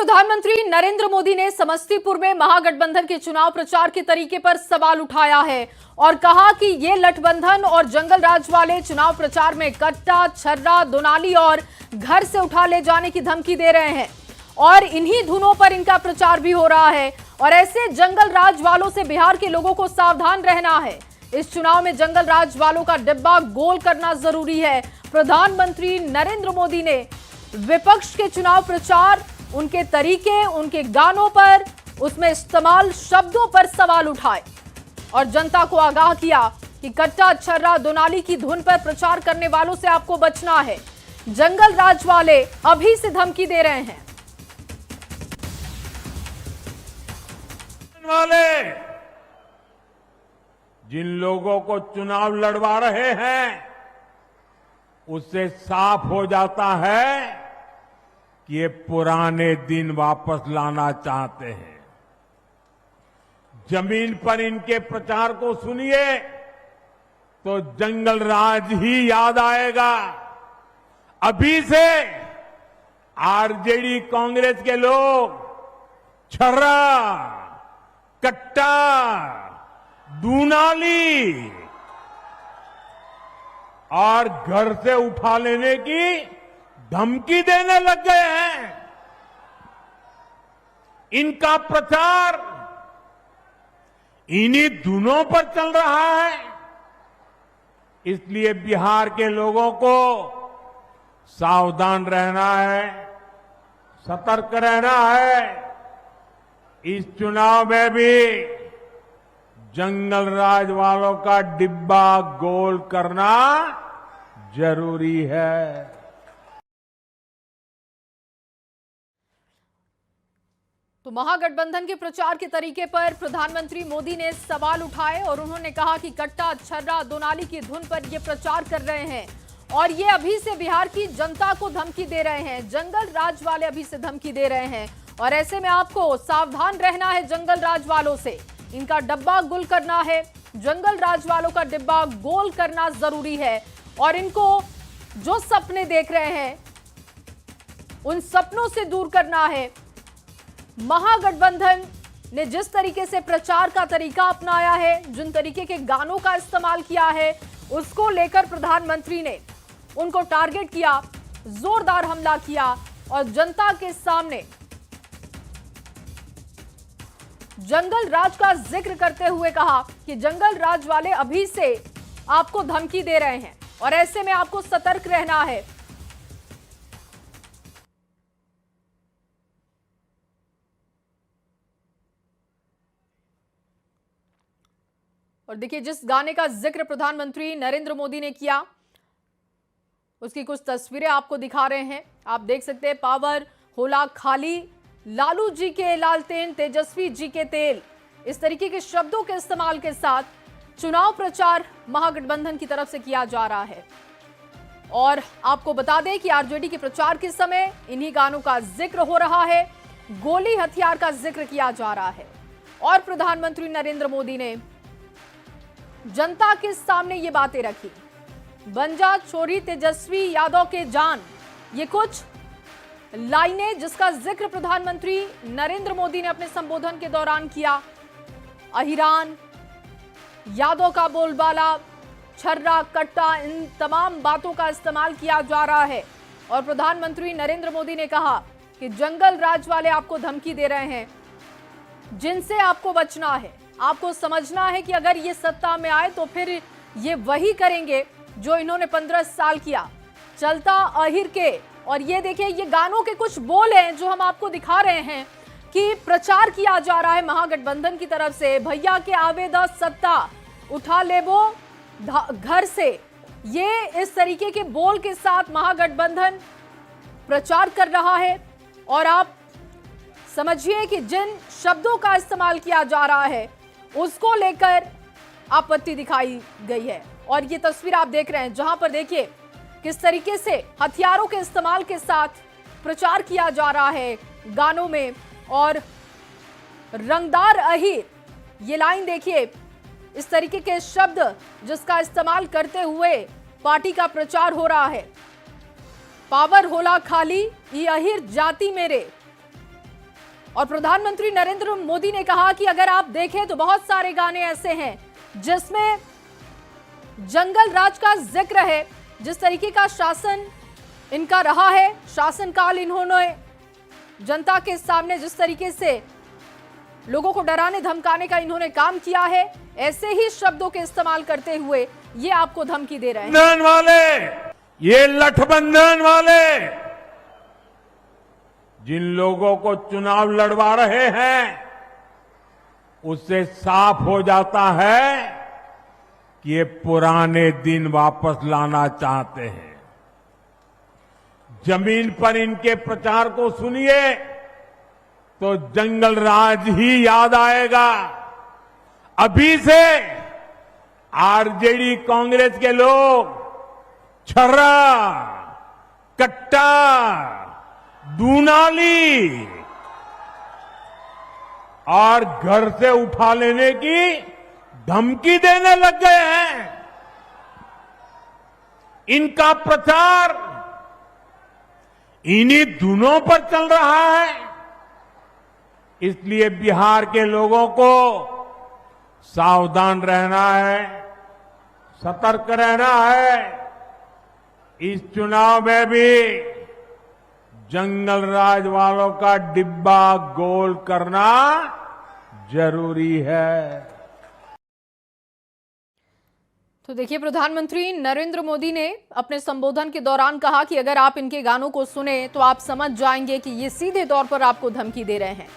प्रधानमंत्री नरेंद्र मोदी ने समस्तीपुर में महागठबंधन के चुनाव प्रचार के तरीके पर सवाल उठाया है और कहा कि ये गठबंधन और जंगल राज वाले चुनाव प्रचार में कट्टा, छर्रा, दोनाली और घर से उठा ले जाने की धमकी दे रहे हैं और इन्हीं धुनों पर इनका प्रचार भी हो रहा है। और ऐसे जंगल राज वालों से बिहार के लोगों को सावधान रहना है। इस चुनाव में जंगल राज वालों का डिब्बा गोल करना जरूरी है। प्रधानमंत्री नरेंद्र मोदी ने विपक्ष के चुनाव प्रचार, उनके तरीके, उनके गानों पर, उसमें इस्तेमाल शब्दों पर सवाल उठाए और जनता को आगाह किया कि कट्टा, छर्रा, दोनाली की धुन पर प्रचार करने वालों से आपको बचना है। जंगल राज वाले अभी से धमकी दे रहे हैं। वाले जिन लोगों को चुनाव लड़वा रहे हैं, उससे साफ हो जाता है कि ये पुराने दिन वापस लाना चाहते हैं। जमीन पर इनके प्रचार को सुनिए तो जंगल राज ही याद आएगा। अभी से आरजेडी, कांग्रेस के लोग छर्रा, कट्टा, दूनाली और घर से उठा लेने की धमकी देने लग गए हैं। इनका प्रचार इन्हीं धुनों पर चल रहा है। इसलिए बिहार के लोगों को सावधान रहना है, सतर्क रहना है। इस चुनाव में भी जंगल राज वालों का डिब्बा गोल करना जरूरी है। तो महागठबंधन के प्रचार के तरीके पर प्रधानमंत्री मोदी ने सवाल उठाए और उन्होंने कहा कि कट्टा, छर्रा, दोनाली की धुन पर ये प्रचार कर रहे हैं और ये अभी से बिहार की जनता को धमकी दे रहे हैं। जंगल राज वाले अभी से धमकी दे रहे हैं और ऐसे में आपको सावधान रहना है। जंगल राज वालों से इनका डब्बा गुल करना है। जंगल राज वालों का डिब्बा गोल करना जरूरी है और इनको जो सपने देख रहे हैं उन सपनों से दूर करना है। महागठबंधन ने जिस तरीके से प्रचार का तरीका अपनाया है, जिन तरीके के गानों का इस्तेमाल किया है, उसको लेकर प्रधानमंत्री ने उनको टारगेट किया, जोरदार हमला किया और जनता के सामने जंगल राज का जिक्र करते हुए कहा कि जंगल राज वाले अभी से आपको धमकी दे रहे हैं और ऐसे में आपको सतर्क रहना है। और देखिए, जिस गाने का जिक्र प्रधानमंत्री नरेंद्र मोदी ने किया उसकी कुछ तस्वीरें आपको दिखा रहे हैं। आप देख सकते हैं, पावर होला खाली, लालू जी के लालटेन, तेजस्वी जी के तेल, इस तरीके के शब्दों के इस्तेमाल के साथ चुनाव प्रचार महागठबंधन की तरफ से किया जा रहा है। और आपको बता दें कि आरजेडी के प्रचार के समय इन्हीं गानों का जिक्र हो रहा है, गोली हथियार का जिक्र किया जा रहा है और प्रधानमंत्री नरेंद्र मोदी ने जनता के सामने ये बातें रखी। बन जा छोरी तेजस्वी यादव के जान, ये कुछ लाइनें जिसका जिक्र प्रधानमंत्री नरेंद्र मोदी ने अपने संबोधन के दौरान किया। अहिरान, यादव का बोलबाला, छर्रा, कट्टा, इन तमाम बातों का इस्तेमाल किया जा रहा है और प्रधानमंत्री नरेंद्र मोदी ने कहा कि जंगल राज वाले आपको धमकी दे रहे हैं, जिनसे आपको बचना है। आपको समझना है कि अगर ये सत्ता में आए तो फिर ये वही करेंगे जो इन्होंने 15 साल किया, चलता अहिर के। और ये देखिए, ये गानों के कुछ बोल हैं जो हम आपको दिखा रहे हैं कि प्रचार किया जा रहा है महागठबंधन की तरफ से। भैया के आवेदा सत्ता उठा लेबो घर से, ये इस तरीके के बोल के साथ महागठबंधन प्रचार कर रहा है। और आप समझिए कि जिन शब्दों का इस्तेमाल किया जा रहा है उसको लेकर आपत्ति दिखाई गई है। और ये तस्वीर आप देख रहे हैं जहां पर देखिए किस तरीके से हथियारों के इस्तेमाल के साथ प्रचार किया जा रहा है गानों में। और रंगदार अहिर, ये लाइन देखिए, इस तरीके के शब्द जिसका इस्तेमाल करते हुए पार्टी का प्रचार हो रहा है। पावर होला खाली, ये अहिर जाति मेरे, और प्रधानमंत्री नरेंद्र मोदी ने कहा कि अगर आप देखें तो बहुत सारे गाने ऐसे हैं जिसमें जंगल राज का जिक्र है। जिस तरीके का शासन इनका रहा है, शासनकाल इन्होंने जनता के सामने जिस तरीके से लोगों को डराने धमकाने का इन्होंने काम किया है, ऐसे ही शब्दों के इस्तेमाल करते हुए ये आपको धमकी दे रहे हैं। वाले, ये लठबंधन वाले जिन लोगों को चुनाव लड़वा रहे हैं, उससे साफ हो जाता है कि ये पुराने दिन वापस लाना चाहते हैं। जमीन पर इनके प्रचार को सुनिए तो जंगल राज ही याद आएगा। अभी से आरजेडी कांग्रेस के लोग छर्रा, कट्टा, दूनाली और घर से उठा लेने की धमकी देने लग गए हैं। इनका प्रचार इन्हीं धुनों पर चल रहा है। इसलिए बिहार के लोगों को सावधान रहना है, सतर्क रहना है। इस चुनाव में भी जंगल राज वालों का डिब्बा गोल करना जरूरी है। तो देखिए, प्रधानमंत्री नरेंद्र मोदी ने अपने संबोधन के दौरान कहा कि अगर आप इनके गानों को सुने तो आप समझ जाएंगे कि ये सीधे तौर पर आपको धमकी दे रहे हैं,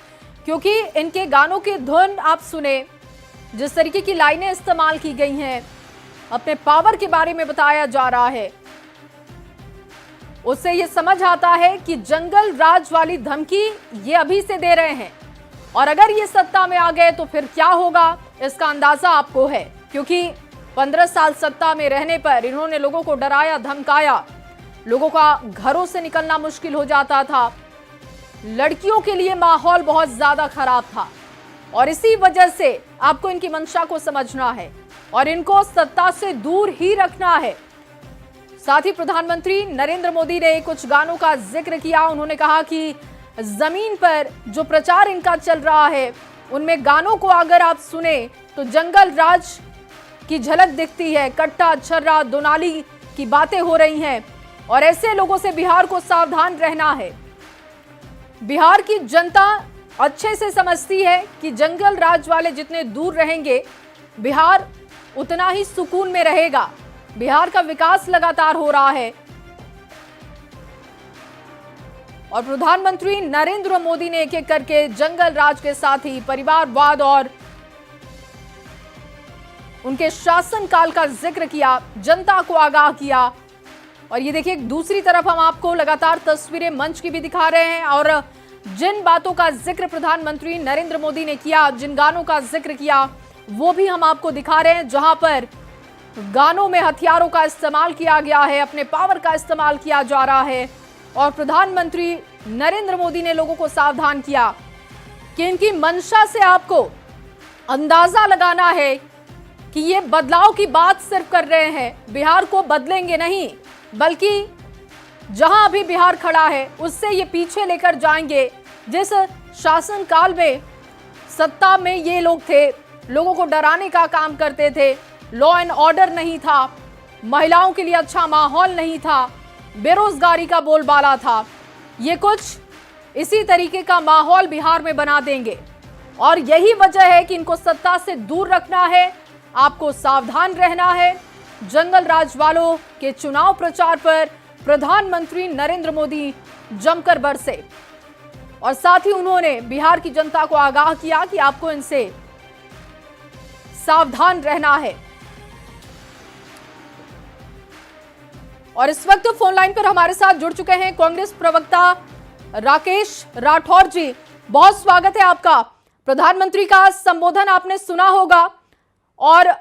क्योंकि इनके गानों की धुन आप सुने, जिस तरीके की लाइनें इस्तेमाल की गई हैं, अपने पावर के बारे में बताया जा रहा है, उससे ये समझ आता है कि जंगल राज वाली धमकी ये अभी से दे रहे हैं और अगर ये सत्ता में आ गए तो फिर क्या होगा इसका अंदाजा आपको है। क्योंकि 15 साल सत्ता में रहने पर इन्होंने लोगों को डराया धमकाया, लोगों का घरों से निकलना मुश्किल हो जाता था, लड़कियों के लिए माहौल बहुत ज्यादा खराब था और इसी वजह से आपको इनकी मंशा को समझना है और इनको सत्ता से दूर ही रखना है। साथ ही प्रधानमंत्री नरेंद्र मोदी ने कुछ गानों का जिक्र किया। उन्होंने कहा कि जमीन पर जो प्रचार इनका चल रहा है उनमें गानों को अगर आप सुने तो जंगल राज की झलक दिखती है, कट्टा, छर्रा, दोनाली की बातें हो रही हैं और ऐसे लोगों से बिहार को सावधान रहना है। बिहार की जनता अच्छे से समझती है कि जंगल राज वाले जितने दूर रहेंगे बिहार उतना ही सुकून में रहेगा। बिहार का विकास लगातार हो रहा है और प्रधानमंत्री नरेंद्र मोदी ने एक एक करके जंगल राज के साथ ही परिवारवाद और उनके शासनकाल का जिक्र किया, जनता को आगाह किया। और ये देखिए, दूसरी तरफ हम आपको लगातार तस्वीरें मंच की भी दिखा रहे हैं और जिन बातों का जिक्र प्रधानमंत्री नरेंद्र मोदी ने किया, जिन गानों का जिक्र किया, वो भी हम आपको दिखा रहे हैं, जहां पर गानों में हथियारों का इस्तेमाल किया गया है, अपने पावर का इस्तेमाल किया जा रहा है और प्रधानमंत्री नरेंद्र मोदी ने लोगों को सावधान किया कि इनकी मंशा से आपको अंदाजा लगाना है कि ये बदलाव की बात सिर्फ कर रहे हैं, बिहार को बदलेंगे नहीं, बल्कि जहां अभी बिहार खड़ा है उससे ये पीछे लेकर जाएंगे। जिस शासनकाल में सत्ता में ये लोग थे, लोगों को डराने का काम करते थे, लॉ एंड ऑर्डर नहीं था, महिलाओं के लिए अच्छा माहौल नहीं था, बेरोजगारी का बोलबाला था, ये कुछ इसी तरीके का माहौल बिहार में बना देंगे और यही वजह है कि इनको सत्ता से दूर रखना है, आपको सावधान रहना है। जंगल राज वालों के चुनाव प्रचार पर प्रधानमंत्री नरेंद्र मोदी जमकर बरसे और साथ ही उन्होंने बिहार की जनता को आगाह किया कि आपको इनसे सावधान रहना है। और इस वक्त फोन लाइन पर हमारे साथ जुड़ चुके हैं कांग्रेस प्रवक्ता राकेश राठौर जी। बहुत स्वागत है आपका। प्रधानमंत्री का संबोधन आपने सुना होगा और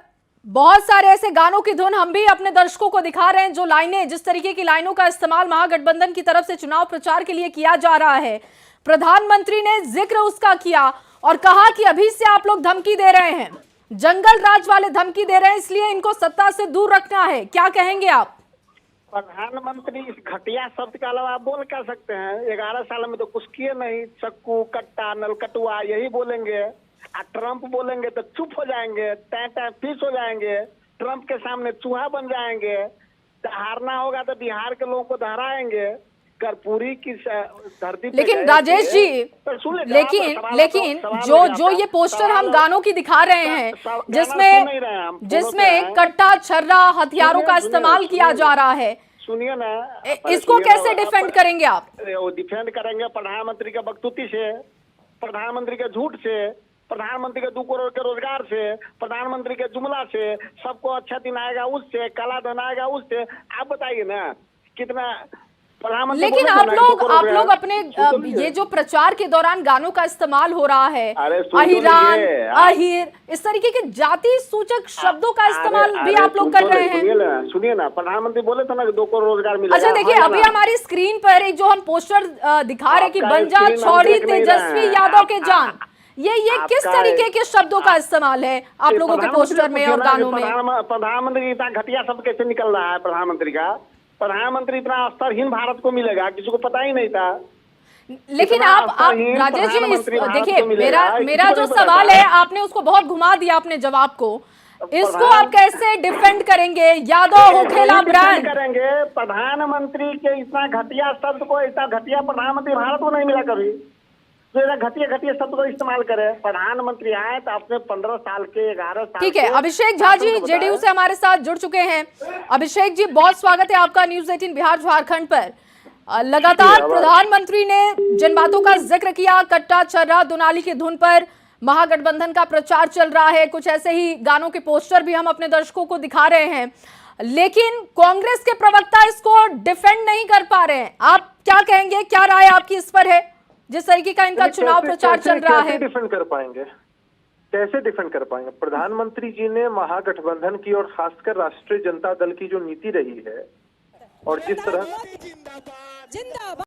बहुत सारे ऐसे गानों की धुन हम भी अपने दर्शकों को दिखा रहे हैं, जो लाइनें, जिस तरीके की लाइनों का इस्तेमाल महागठबंधन की तरफ से चुनाव प्रचार के लिए किया जा रहा है। प्रधानमंत्री ने जिक्र उसका किया और कहा कि अभी से आप लोग धमकी दे रहे हैं, जंगल राज वाले धमकी दे रहे हैं, इसलिए इनको सत्ता से दूर रखना है। क्या कहेंगे आप? प्रधानमंत्री इस घटिया शब्द के अलावा आप बोल क्या सकते हैं? 11 साल में तो कुछ किए नहीं। चक्कू, कट्टा, नलकटुआ यही बोलेंगे। ट्रंप बोलेंगे तो चुप हो जाएंगे, टैं पीस हो जाएंगे, ट्रंप के सामने चूहा बन जाएंगे। हारना होगा तो बिहार के लोगों को दोहराएंगे। कर्पूरी की धरती पे लेकिन गए राजेश थे। जी, तो सुन ले, लेकिन जो ये पोस्टर हम गानों की दिखा रहे हैं, जिसमें कट्टा, छर्रा, हथियारों का इस्तेमाल किया जा रहा है, सुनिए ना, इसको कैसे डिफेंड करेंगे आप? वो डिफेंड करेंगे प्रधानमंत्री के बकतूती से, प्रधानमंत्री के झूठ से, प्रधानमंत्री के 2 करोड़ के रोजगार से, प्रधानमंत्री के जुमला से, सबको अच्छा दिन आएगा उससे, काला धन आएगा उससे। आप बताइए ना कितना प्रधानमंत्री। लेकिन आप लोग अपने ये जो प्रचार के दौरान गानों का इस्तेमाल हो रहा है, अहिरान, अहिर, इस तरीके के जाति सूचक शब्दों का इस्तेमाल भी आप लोग कर रहे हैं। सुनिए ना, प्रधानमंत्री बोले थे ना कि 2 करोड़ रोजगार मिलेगा। अच्छा देखिए, अभी हमारी स्क्रीन पर एक जो हम पोस्टर दिखा रहे कि बंजा छोड़ी तेजस्वी यादव के जान, ये किस तरीके के शब्दों का इस्तेमाल है आप लोगों के पोस्टर में और गानों में? प्रधानमंत्री इतना घटिया शब्द कैसे निकल रहा है? प्रधानमंत्री इतना स्तरहीन भारत को मिलेगा, किसी को पता ही नहीं था। लेकिन आप राजेश जी, देखिए मेरा जो सवाल है, आपने उसको बहुत घुमा दिया अपने जवाब को। इसको आप कैसे डिफेंड करेंगे? यादव हो खेला ब्रांड करेंगे प्रधानमंत्री के इतना घटिया शब्द को, इतना घटिया प्रधानमंत्री भारत को नहीं मिला कभी। घटिया शब्द को इस्तेमाल करे। प्रधानमंत्री आए तो अपने 15 साल के 11 साल। ठीक है, अभिषेक झा जी जेडीयू से हमारे साथ जुड़ चुके हैं। अभिषेक जी, बहुत स्वागत है आपका न्यूज़ 18 बिहार झारखंड पर। लगातार प्रधानमंत्री ने जिन बातों का जिक्र किया, कट्टा, छर्रा, दुनाली की धुन पर महागठबंधन का प्रचार चल रहा है, कुछ ऐसे ही गानों के पोस्टर भी हम अपने दर्शकों को दिखा रहे हैं, लेकिन कांग्रेस के प्रवक्ता इसको डिफेंड नहीं कर पा रहे हैं। आप क्या कहेंगे, क्या राय आपकी इस पर है, जिस तरीके का इनका चुनाव प्रचार चल रहा है? कैसे डिफेंड कर पाएंगे? प्रधानमंत्री जी ने महागठबंधन की और खासकर राष्ट्रीय जनता दल की जो नीति रही है और जिस तरह